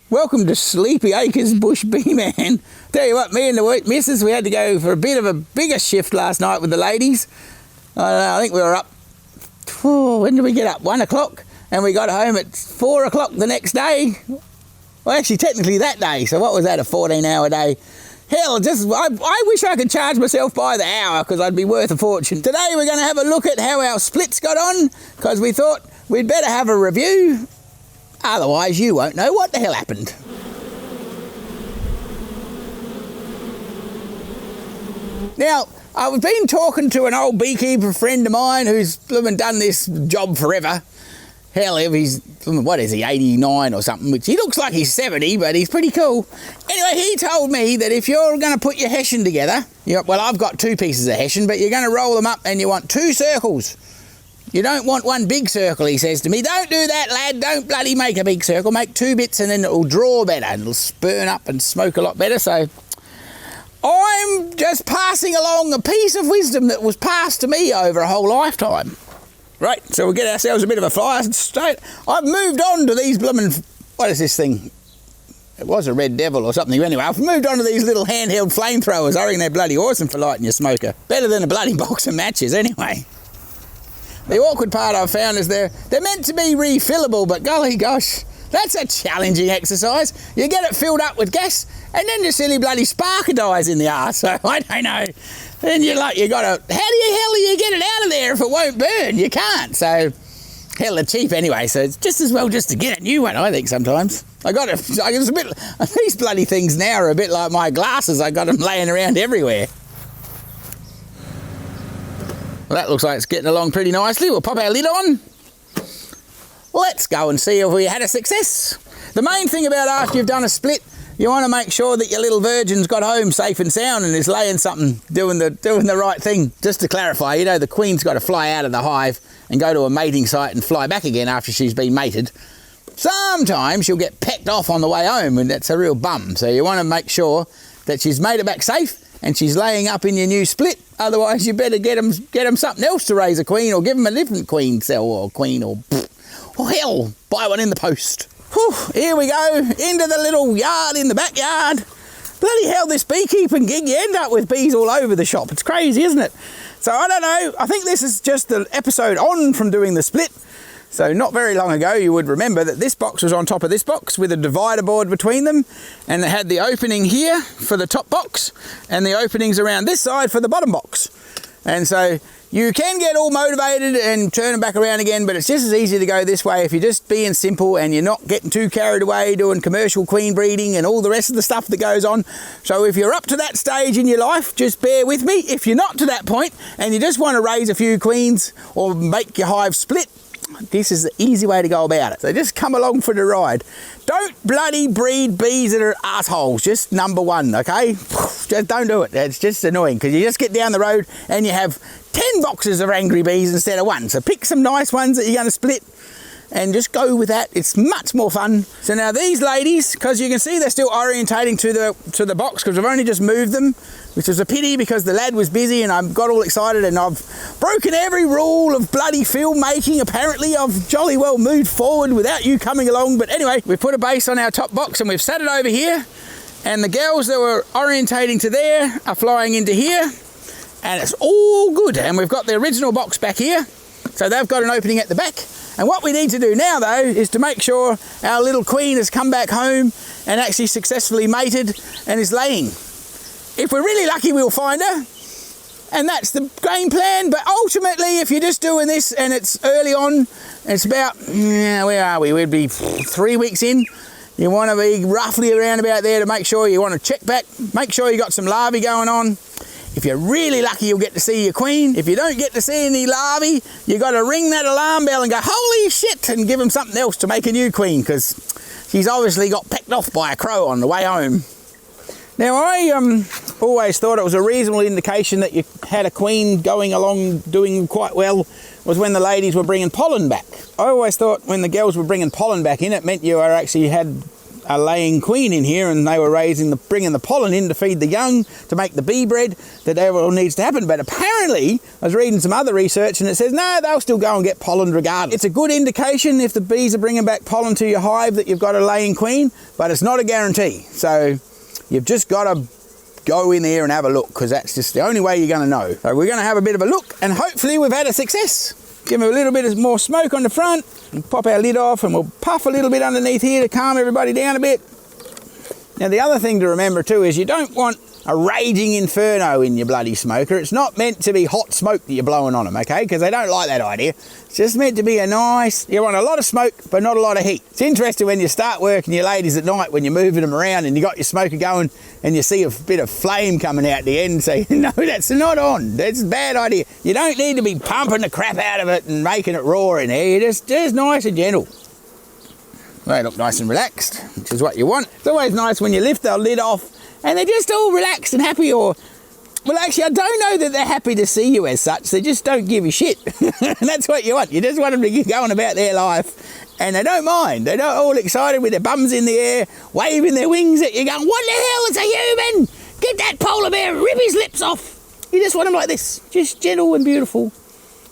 Welcome to Sleepy Acres Bush Bee Man. Tell you what, me and the missus, we had to go for a bit of a bigger shift last night with the ladies. I don't know, I think we were up, when did we get up? 1 o'clock, and we got home at 4 o'clock the next day. Well, actually, technically that day, so what was that, a 14-hour day? Hell, I wish I could charge myself by the hour, because I'd be worth a fortune. Today we're going to have a look at how our splits got on, because we thought we'd better have a review. Otherwise, you won't know what the hell happened. Now, I've been talking to an old beekeeper friend of mine who's done this job forever. Hell, he's, what is he, 89 or something, which he looks like he's 70, but he's pretty cool. Anyway, he told me that if you're going to put your hessian together, well, I've got 2 pieces of hessian, but you're going to roll them up and you want 2 circles. You don't want one big circle, he says to me. Don't do that, lad. Don't bloody make a big circle. Make 2 bits and then it'll draw better and it'll spurn up and smoke a lot better. So I'm just passing along a piece of wisdom that was passed to me over a whole lifetime. Right, so we'll get ourselves a bit of a fire state. I've moved on to these blooming... What is this thing? It was a Red Devil or something. Anyway, I've moved on to these little handheld flamethrowers. I reckon they're bloody awesome for lighting your smoker. Better than a bloody box of matches anyway. The awkward part I've found is they're meant to be refillable, but golly gosh, that's a challenging exercise. You get it filled up with gas, and then the silly bloody sparker dies in the arse. So I don't know. Then you how the hell do you get it out of there if it won't burn? You can't. So hell, they're cheap anyway. So it's just as well just to get a new one, I think sometimes. These bloody things now are a bit like my glasses. I got them laying around everywhere. Well, that looks like it's getting along pretty nicely. We'll pop our lid on. Let's go and see if we had a success. The main thing about after you've done a split, you want to make sure that your little virgin's got home safe and sound and is laying something, doing the right thing. Just to clarify, the queen's got to fly out of the hive and go to a mating site and fly back again after she's been mated. Sometimes she'll get pecked off on the way home, and that's a real bum. So you want to make sure that she's made it back safe and she's laying up in your new split. Otherwise, you better get them something else to raise a queen, or give them a different queen cell or queen, or hell, buy one in the post. Whew, here we go, into the little yard in the backyard. Bloody hell, this beekeeping gig, you end up with bees all over the shop. It's crazy, isn't it? So I don't know, I think this is just the episode on from doing the split. So not very long ago, you would remember that this box was on top of this box with a divider board between them, and it had the opening here for the top box and the openings around this side for the bottom box. And so you can get all motivated and turn them back around again, but it's just as easy to go this way if you're just being simple and you're not getting too carried away doing commercial queen breeding and all the rest of the stuff that goes on. So if you're up to that stage in your life, just bear with me. If you're not to that point and you just want to raise a few queens or make your hive split, this is the easy way to go about it. So just come along for the ride. Don't bloody breed bees that are assholes. Just number one, okay? Just don't do it. It's just annoying because you just get down the road and you have 10 boxes of angry bees instead of 1. So pick some nice ones that you're going to split and just go with that. It's much more fun. So now these ladies, because you can see they're still orientating to the box because I've only just moved them, which is a pity because the lad was busy and I got all excited and I've broken every rule of bloody filmmaking. Apparently I've jolly well moved forward without you coming along. But anyway, we put a base on our top box and we've sat it over here, and the girls that were orientating to there are flying into here, and it's all good. And we've got the original box back here, so they've got an opening at the back. And what we need to do now, though, is to make sure our little queen has come back home and actually successfully mated and is laying. If we're really lucky, we'll find her. And that's the game plan. But ultimately, if you're just doing this and it's early on, it's about, where are we? We'd be 3 weeks in. You want to be roughly around about there to make sure you want to check back. Make sure you got some larvae going on. If you're really lucky, you'll get to see your queen. If you don't get to see any larvae, you got to ring that alarm bell and go, holy shit, and give them something else to make a new queen, because she's obviously got pecked off by a crow on the way home. Now, I always thought it was a reasonable indication that you had a queen going along doing quite well was when the ladies were bringing pollen back. I always thought when the girls were bringing pollen back in, it meant you actually had a laying queen in here, and they were bringing the pollen in to feed the young to make the bee bread that all needs to happen. But apparently, I was reading some other research and it says, no, they'll still go and get pollen regardless. It's a good indication if the bees are bringing back pollen to your hive that you've got a laying queen, but it's not a guarantee. So you've just got to go in there and have a look, because that's just the only way you're going to know. So we're going to have a bit of a look, and hopefully we've had a success. Give them a little bit more smoke on the front, and pop our lid off, and we'll puff a little bit underneath here to calm everybody down a bit. Now the other thing to remember too is you don't want a raging inferno in your bloody smoker. It's not meant to be hot smoke that you're blowing on them, okay? Because they don't like that idea. It's just meant to be a nice, you want a lot of smoke, but not a lot of heat. It's interesting when you start working your ladies at night, when you're moving them around and you got your smoker going and you see a bit of flame coming out the end, say, no, that's not on. That's a bad idea. You don't need to be pumping the crap out of it and making it raw in there. You're just nice and gentle. They look nice and relaxed, which is what you want. It's always nice when you lift the lid off and they're just all relaxed and happy, or, well, actually, I don't know that they're happy to see you as such. They just don't give a shit. And that's what you want. You just want them to get going about their life, and they don't mind. They're not all excited with their bums in the air, waving their wings at you, going, what the hell, it's a human! Get that polar bear, rip his lips off! You just want them like this, just gentle and beautiful.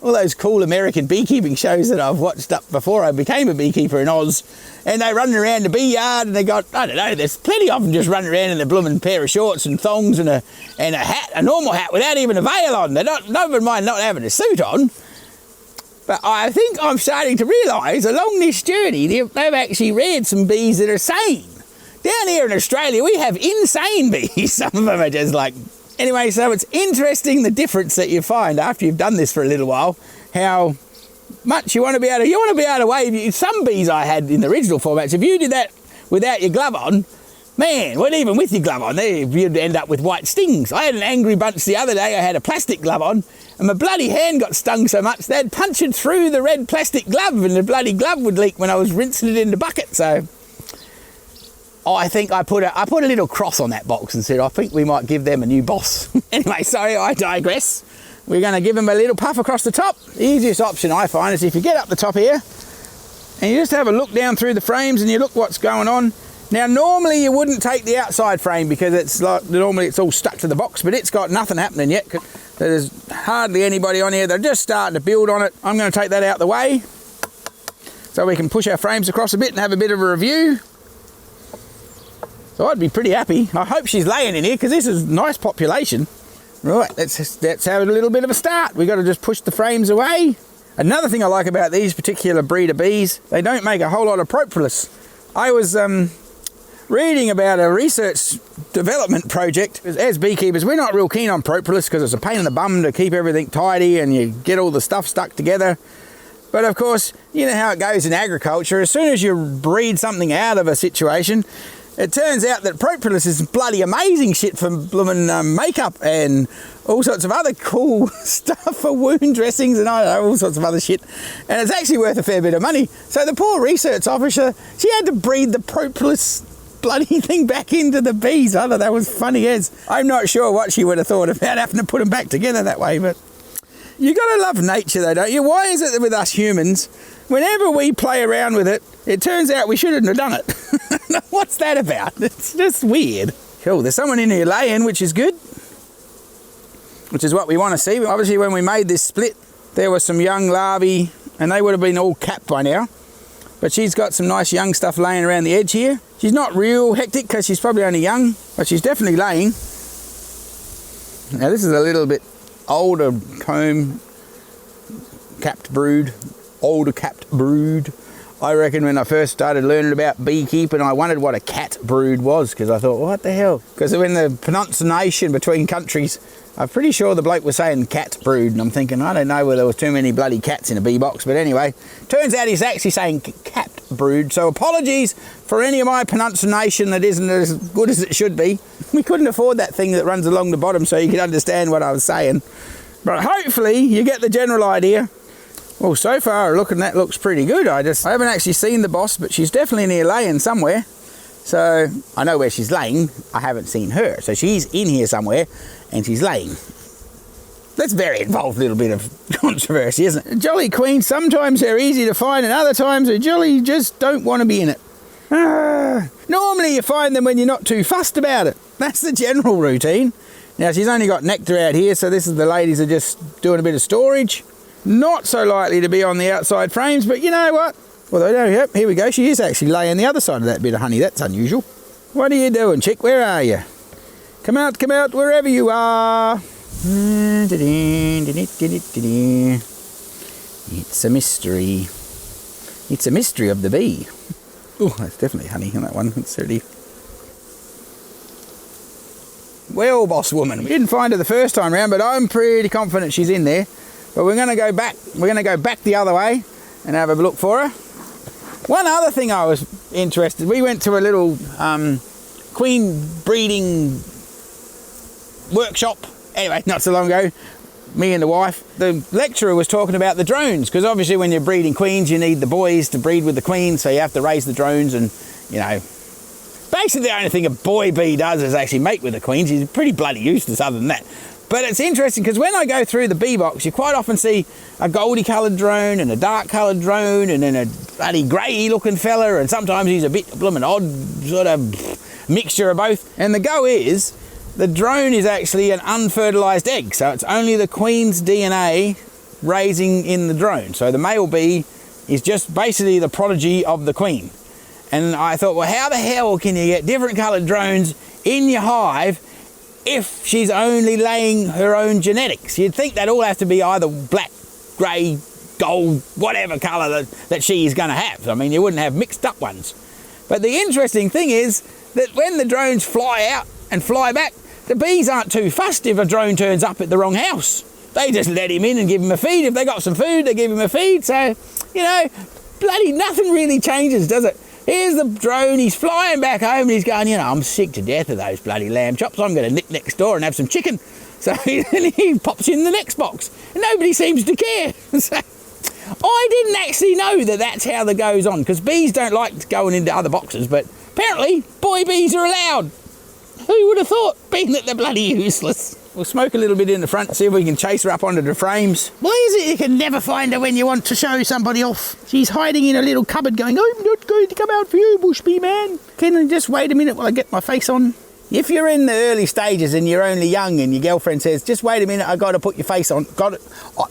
All those cool American beekeeping shows that I've watched up before I became a beekeeper in Oz, and they run around the bee yard and they got, I don't know, there's plenty of them just running around in a blooming pair of shorts and thongs and a hat, a normal hat without even a veil on. They don't mind not having a suit on. But I think I'm starting to realise along this journey they've actually reared some bees that are sane. Down here in Australia we have insane bees. Some of them are just like... Anyway, so it's interesting the difference that you find after you've done this for a little while, how much you want to be able to wave. Some bees I had in the original formats, if you did that without your glove on, man, well, even with your glove on, you'd end up with white stings. I had an angry bunch the other day. I had a plastic glove on, and my bloody hand got stung so much they'd punctured through the red plastic glove, and the bloody glove would leak when I was rinsing it in the bucket. So I think I put a little cross on that box and said, I think we might give them a new boss. Anyway, sorry, I digress. We're going to give them a little puff across the top. The easiest option I find is if you get up the top here and you just have a look down through the frames and you look what's going on. Now, normally you wouldn't take the outside frame because it's like, normally it's all stuck to the box, but it's got nothing happening yet. There's hardly anybody on here. They're just starting to build on it. I'm going to take that out the way so we can push our frames across a bit and have a bit of a review. So I'd be pretty happy. I hope she's laying in here because this is a nice population. Right, let's have a little bit of a start. We've got to just push the frames away. Another thing I like about these particular breed of bees, they don't make a whole lot of propolis. I was reading about a research development project. As beekeepers, we're not real keen on propolis because it's a pain in the bum to keep everything tidy and you get all the stuff stuck together. But of course, you know how it goes in agriculture. As soon as you breed something out of a situation, it turns out that propolis is bloody amazing shit for blooming makeup and all sorts of other cool stuff for wound dressings and I don't know, all sorts of other shit. And it's actually worth a fair bit of money. So the poor research officer, she had to breed the propolis bloody thing back into the bees. I thought that was funny as. I'm not sure what she would have thought about having to put them back together that way, but you got to love nature though, don't you? Why is it that with us humans, whenever we play around with it, it turns out we shouldn't have done it? What's that about? It's just weird. Cool, there's someone in here laying, which is good. Which is what we want to see. Obviously, when we made this split, there were some young larvae, and they would have been all capped by now. But she's got some nice young stuff laying around the edge here. She's not real hectic because she's probably only young, but she's definitely laying. Now, this is a little bit older comb capped brood. Older capped brood. I reckon when I first started learning about beekeeping, I wondered what a cat brood was because I thought, what the hell? Because when the pronunciation between countries, I'm pretty sure the bloke was saying cat brood, and I'm thinking, I don't know whether there was too many bloody cats in a bee box, but anyway, turns out he's actually saying cat brood. So apologies for any of my pronunciation that isn't as good as it should be. We couldn't afford that thing that runs along the bottom so you could understand what I was saying. But hopefully you get the general idea. Well, so far, that looks pretty good. I haven't actually seen the boss, but she's definitely near laying somewhere. So I know where she's laying. I haven't seen her. So she's in here somewhere, and she's laying. That's a very involved little bit of controversy, isn't it? Jolly queens, sometimes they're easy to find, and other times they just don't want to be in it. Normally you find them when you're not too fussed about it. That's the general routine. Now she's only got nectar out here, so this is the ladies are just doing a bit of storage. Not so likely to be on the outside frames, but you know what? Well, yep, here we go. She is actually laying the other side of that bit of honey. That's unusual. What are you doing, chick? Where are you? Come out, wherever you are. It's a mystery. It's a mystery of the bee. Oh, that's definitely honey in that one. It's really... Well, boss woman, we didn't find her the first time round, but I'm pretty confident she's in there. But we're going to go back. We're going to go back the other way and have a look for her. One other thing I was interested, we went to a little queen breeding workshop. Anyway, not so long ago, me and the wife. The lecturer was talking about the drones, because obviously when you're breeding queens, you need the boys to breed with the queens, so you have to raise the drones, and you know, basically the only thing a boy bee does is actually mate with the queens. He's pretty bloody useless other than that. But it's interesting because when I go through the bee box, you quite often see a goldy coloured drone and a dark coloured drone and then a bloody grey looking fella, and sometimes he's a bit blooming odd sort of mixture of both. And the go is, the drone is actually an unfertilised egg, so it's only the queen's DNA raising in the drone. So the male bee is just basically the prodigy of the queen. And I thought, well, how the hell can you get different coloured drones in your hive if she's only laying her own genetics? You'd think that all has to be either black, grey, gold, whatever colour that she is going to have. I mean, you wouldn't have mixed up ones. But the interesting thing is that when the drones fly out and fly back, the bees aren't too fussed if a drone turns up at the wrong house. They just let him in and give him a feed. If they got some food, they give him a feed. So, you know, bloody nothing really changes, does it? Here's the drone, he's flying back home and he's going, you know, I'm sick to death of those bloody lamb chops. I'm going to nip next door and have some chicken. So he pops in the next box and nobody seems to care. So I didn't actually know that that's how that goes on, because bees don't like going into other boxes, but apparently boy bees are allowed. Who would have thought, being that they're bloody useless? We'll smoke a little bit in the front, see if we can chase her up onto the frames. Why is it you can never find her when you want to show somebody off? She's hiding in a little cupboard going, I'm not going to come out for you, bush bee man. Can I just wait a minute while I get my face on? If you're in the early stages and you're only young and your girlfriend says, just wait a minute, I've got to put your face on.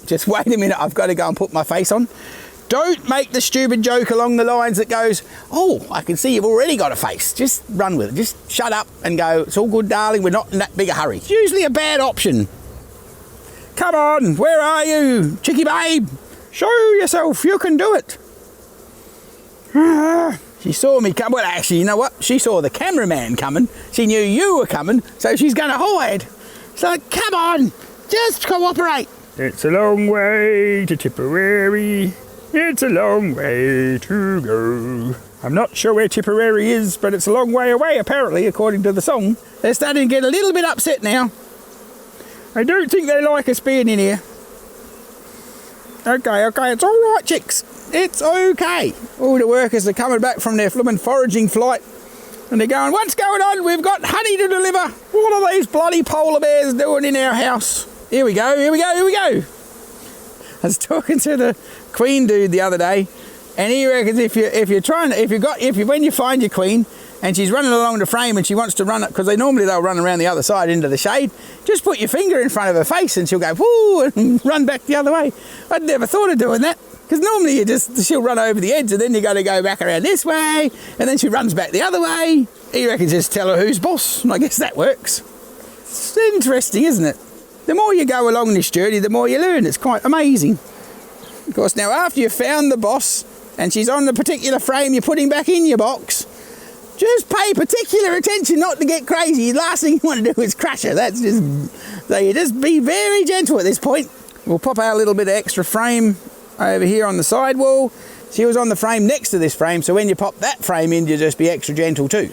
Just wait a minute, I've got to go and put my face on. Don't make the stupid joke along the lines that goes, oh, I can see you've already got a face. Just run with it. Just shut up and go, it's all good, darling. We're not in that big a hurry. It's usually a bad option. Come on, where are you, chickie babe? Show yourself, you can do it. She saw me come. Well, actually, you know what? She saw the cameraman coming. She knew you were coming, so she's going to hide. So, come on, just cooperate. It's a long way to Tipperary. It's a long way to go. I'm not sure where Tipperary is, but it's a long way away, apparently, according to the song. They're starting to get a little bit upset now. I don't think they like us being in here. Okay, it's all right, chicks. It's okay. All the workers are coming back from their flippin' foraging flight, and they're going, what's going on? We've got honey to deliver. What are these bloody polar bears doing in our house? Here we go. I was talking to the queen dude the other day, and he reckons when you find your queen and she's running along the frame and she wants to run up, because they'll run around the other side into the shade, just put your finger in front of her face and she'll go whoo and run back the other way. I'd never thought of doing that, because normally she'll run over the edge and then you got to go back around this way and then she runs back the other way. He reckons just tell her who's boss, and I guess that works. It's interesting, isn't it? The more you go along this journey, the more you learn. It's quite amazing. Of course, now after you've found the boss and she's on the particular frame you're putting back in your box, just pay particular attention not to get crazy. The last thing you want to do is crash her. So you just be very gentle at this point. We'll pop our little bit of extra frame over here on the side wall. She was on the frame next to this frame, so when you pop that frame in, you just be extra gentle too.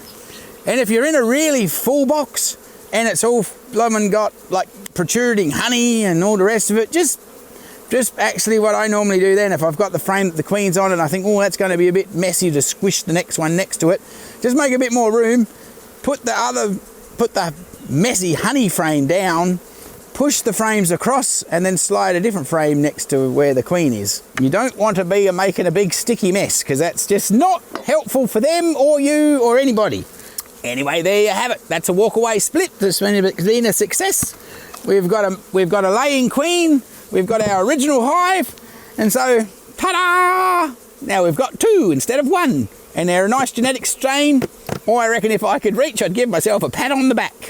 And if you're in a really full box and it's all blooming got like protruding honey and all the rest of it, just actually what I normally do then, if I've got the frame that the queen's on and I think, oh, that's going to be a bit messy to squish the next one next to it, just make a bit more room, put the messy honey frame down, push the frames across and then slide a different frame next to where the queen is. You don't want to be making a big sticky mess, because that's just not helpful for them or you or anybody. Anyway, there you have it. That's a walk-away split. This has been a success. We've got a laying queen. We've got our original hive, and so ta-da! Now we've got 2 instead of 1, and they're a nice genetic strain. I reckon if I could reach, I'd give myself a pat on the back.